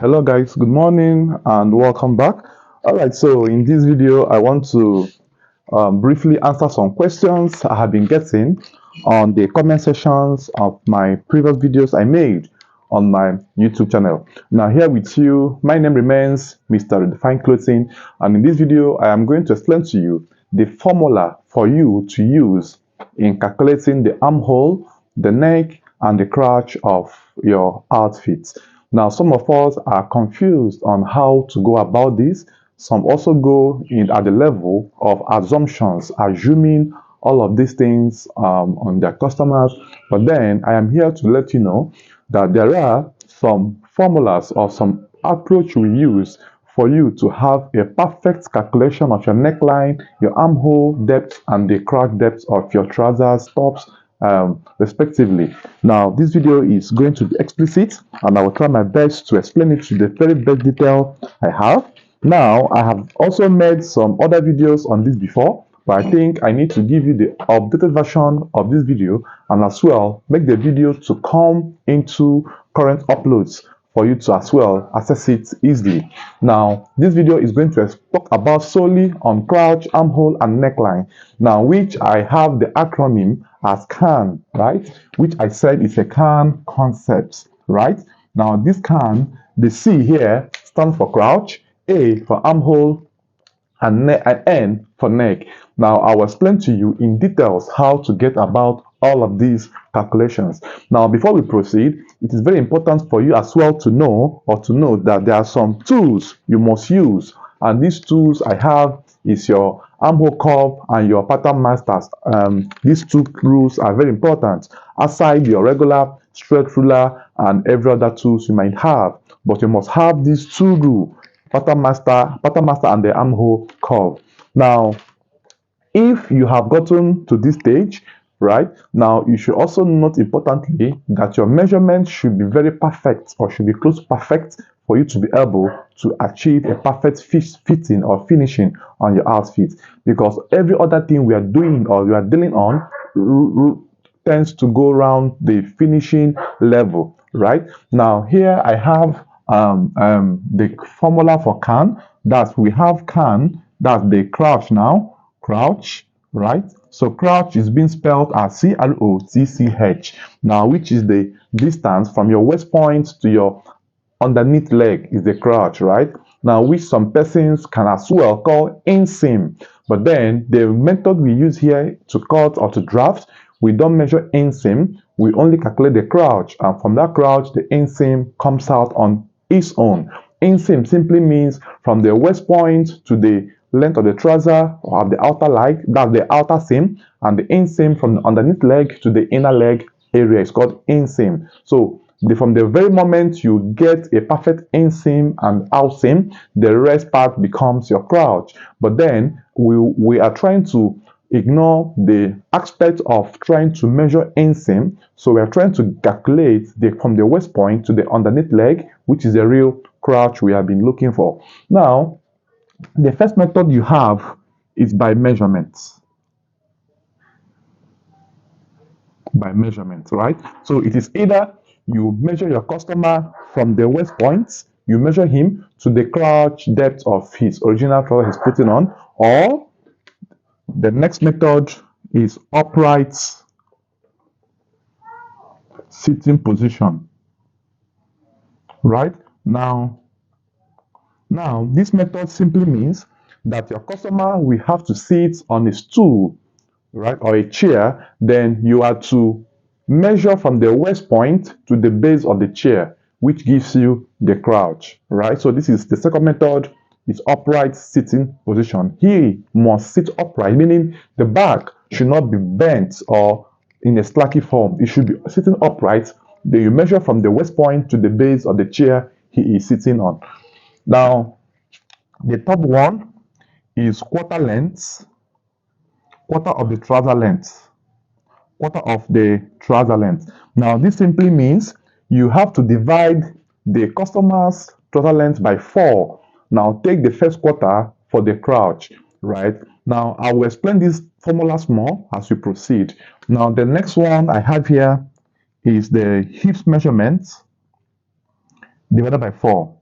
Hello guys, good morning and welcome back. Alright, so in this video I want to briefly answer some questions I have been getting on the comment sections of my previous videos I made on my YouTube channel. Now here with you, my name remains Mr. Redefined Clothing, and in this video I am going to explain to you the formula for you to use in calculating the armhole, the neck and the crotch of your outfit. Now, some of us are confused on how to go about this. Some also go in at the level of assumptions, assuming all of these things on their customers. But then I am here to let you know that there are some formulas or some approach we use for you to have a perfect calculation of your neckline, your armhole depth, and the crotch depth of your trousers, tops, respectively. Now, this video is going to be explicit, and I will try my best to explain it to the very best detail I have. Now, I have also made some other videos on this before, but I think I need to give you the updated version of this video, and as well make the video to come into current uploads for you to as well access it easily. Now, this video is going to talk about solely on crotch, armhole, and neckline. Now, which I have the acronym as CAN, right? Which I said is a CAN concept, right? Now, this CAN, the C here stands for crouch, A for armhole, and N for neck. Now, I will explain to you in details how to get about all of these calculations. Now, before we proceed, it is very important for you as well to know or to know that there are some tools you must use, and these tools I have is your armhole curve and your pattern masters. These two rules are very important aside your regular straight ruler and every other tools you might have, but you must have these two rules: pattern master and the armhole curve. Now, if you have gotten to this stage, right, now you should also note importantly that your measurement should be very perfect or should be close to perfect for you to be able to achieve a perfect fitting or finishing on your outfit, because every other thing we are doing or we are dealing on tends to go around the finishing level. Right now, here I have the formula for CAN. That we have CAN, that's the crouch. Now crouch, right? So crouch is being spelled as CROTCH. Now, which is the distance from your waist point to your underneath leg is the crouch, right? Now, which some persons can as well call inseam, but then the method we use here to cut or to draft, we don't measure inseam, we only calculate the crouch, and from that crouch the inseam comes out on its own. Inseam simply means from the waist point to the length of the trouser or the outer leg, that's the outer seam, and the inseam from the underneath leg to the inner leg area is called inseam. So from the very moment you get a perfect inseam and outseam, the rest part becomes your crouch. But then we are trying to ignore the aspect of trying to measure inseam, so we are trying to calculate from the waist point to the underneath leg, which is the real crouch we have been looking for. Now, the first method you have is by measurements. By measurement, right? So it is either you measure your customer from the waist point, you measure him to the crotch depth of his original trouser he's putting on, or the next method is upright sitting position. Right? Now this method simply means that your customer will have to sit on a stool, right, or a chair. Then you are to measure from the waist point to the base of the chair, which gives you the crouch, right? So this is the second method, is upright sitting position. He must sit upright, meaning the back should not be bent or in a slacky form. It should be sitting upright. Then you measure from the waist point to the base of the chair he is sitting on. Now, the third one is quarter length, quarter of the trouser length, quarter of the trouser length. Now, this simply means you have to divide the customer's trouser length by 4. Now, take the first quarter for the crouch, right? Now, I will explain this formula more as we proceed. Now, the next one I have here is the hips measurement divided by 4.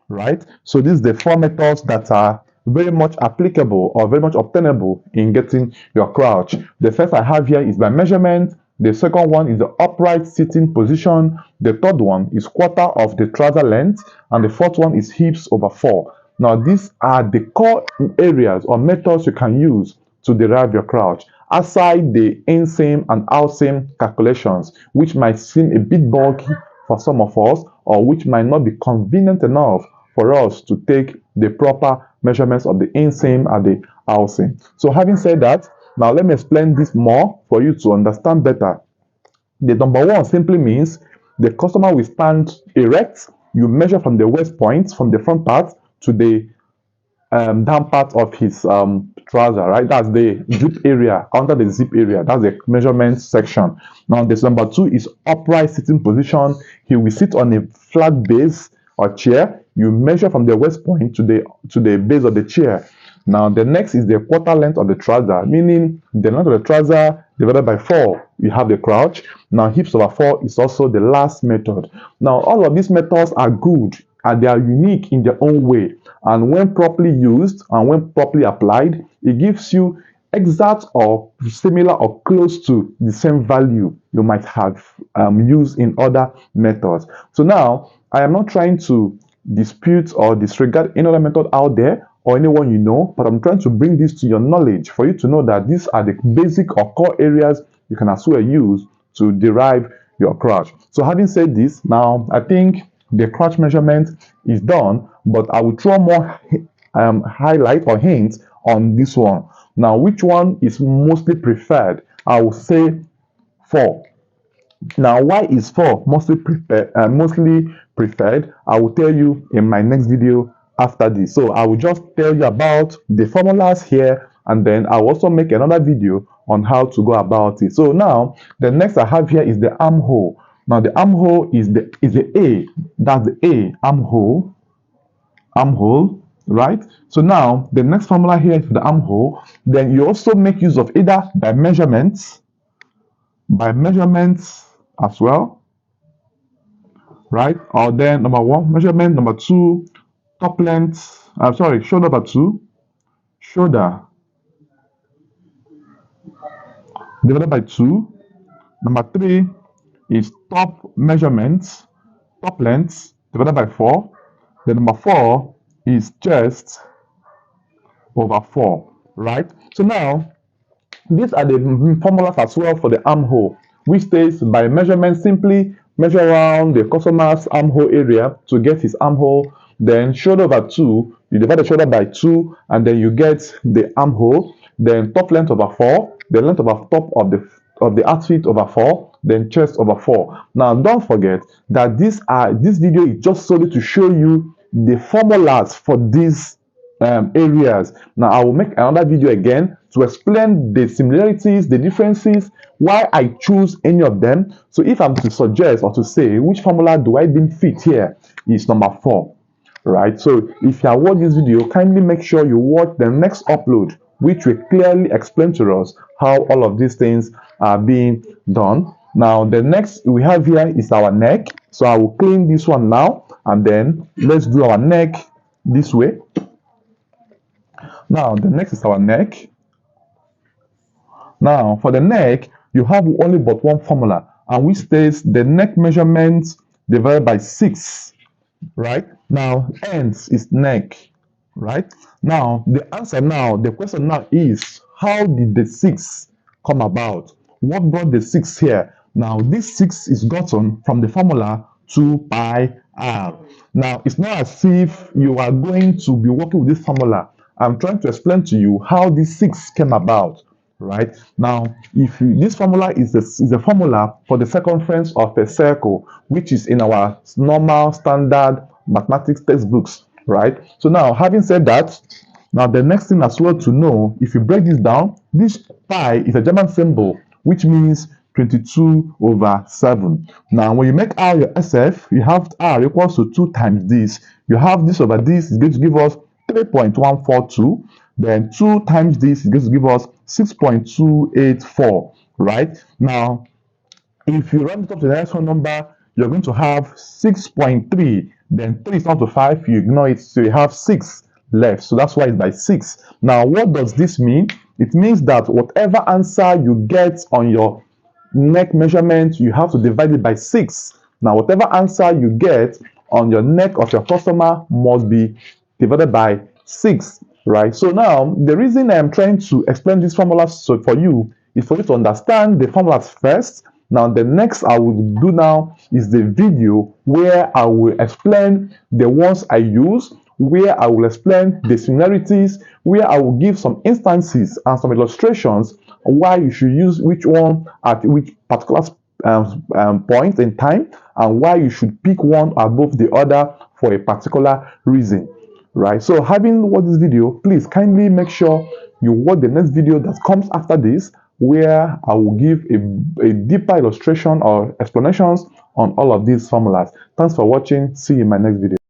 right? So these are the four methods that are very much applicable or very much obtainable in getting your crouch. The first I have here is by measurement. The second one is the upright sitting position. The third one is quarter of the trouser length. And the fourth one is hips over 4. Now, these are the core areas or methods you can use to derive your crouch, aside the inseam and outseam calculations, which might seem a bit bulky for some of us, or which might not be convenient enough for us to take the proper measurements of the inseam and the outseam. So having said that, now let me explain this more for you to understand better. The number one simply means the customer will stand erect. You measure from the waist point, from the front part to the down part of his trouser, right? That's the zip area, under the zip area. That's the measurement section. Now, this number two is upright sitting position. He will sit on a flat base or chair. You measure from the waist point to the base of the chair. Now, the next is the quarter length of the trouser, meaning the length of the trouser divided by 4. You have the crouch. Now, hips over 4 is also the last method. Now, all of these methods are good and they are unique in their own way. And when properly used and when properly applied, it gives you exact or similar or close to the same value you might have used in other methods. So now, I am not trying to dispute or disregard any other method out there or anyone you know, but I'm trying to bring this to your knowledge for you to know that these are the basic or core areas you can as well use to derive your crouch. So having said this, now I think the crouch measurement is done, but I will throw more highlight or hints on this one. Now, which one is mostly preferred? I will say 4. Now, why is 4 mostly preferred? I will tell you in my next video after this. So I will just tell you about the formulas here, and then I'll also make another video on how to go about it. So now the next I have here is the armhole. Now the armhole is the A. That's the A, armhole, right? So now the next formula here is the armhole. Then you also make use of either by measurements as well, right? Or then number 1 measurement, number 2 top length, shoulder number 2, shoulder divided by 2. Number 3 is top measurements, top length divided by 4. Then number 4 is chest over 4, right? So now these are the formulas as well for the armhole, which states by measurement, simply measure around the customer's armhole area to get his armhole. Then shoulder over 2, you divide the shoulder by 2, and then you get the armhole. Then top length over 4, the length over top of the outfit over 4, then chest over 4. Now don't forget that this video is just solely to show you the formulas for these areas. Now I will make another video again to explain the similarities, the differences, why I choose any of them. So if I'm to suggest or to say which formula do I deem fit here, is number 4, right? So if you have watched this video, kindly make sure you watch the next upload, which will clearly explain to us how all of these things are being done. Now the next we have here is our neck. So I will clean this one now, and then let's do our neck this way. Now the next is our neck. Now for the neck, you have only but one formula, and which states the neck measurement divided by 6, right? Now ends is neck, right? Now the answer now, the question now is, how did the 6 come about? What brought the 6 here? Now this 6 is gotten from the formula 2 pi r. Now it's not as if you are going to be working with this formula. I'm trying to explain to you how this 6 came about, right? Now this formula is a formula for the circumference of a circle, which is in our normal standard mathematics textbooks, right? So now, having said that, now the next thing as well to know, if you break this down, this pi is a German symbol, which means 22/7. Now when you make r your SF, you have r equals to 2 times this. You have this over this is going to give us 3.142. Then 2 times this is going to give us 6.284, right? Now if you round it up to the next one number, you're going to have 6.3. then 3 is not to 5, you ignore it, so you have 6 left. So that's why it's by 6. Now, what does this mean? It means that whatever answer you get on your neck measurement, you have to divide it by 6. Now, whatever answer you get on your neck of your customer must be divided by 6, right? So now, the reason I'm trying to explain these formulas for you is for you to understand the formulas first. Now, the next I will do now is the video where I will explain the ones I use, where I will explain the similarities, where I will give some instances and some illustrations why you should use which one at which particular point in time, and why you should pick one above the other for a particular reason, right? So having watched this video, please kindly make sure you watch the next video that comes after this, where I will give a deeper illustration or explanations on all of these formulas. Thanks for watching. See you in my next video.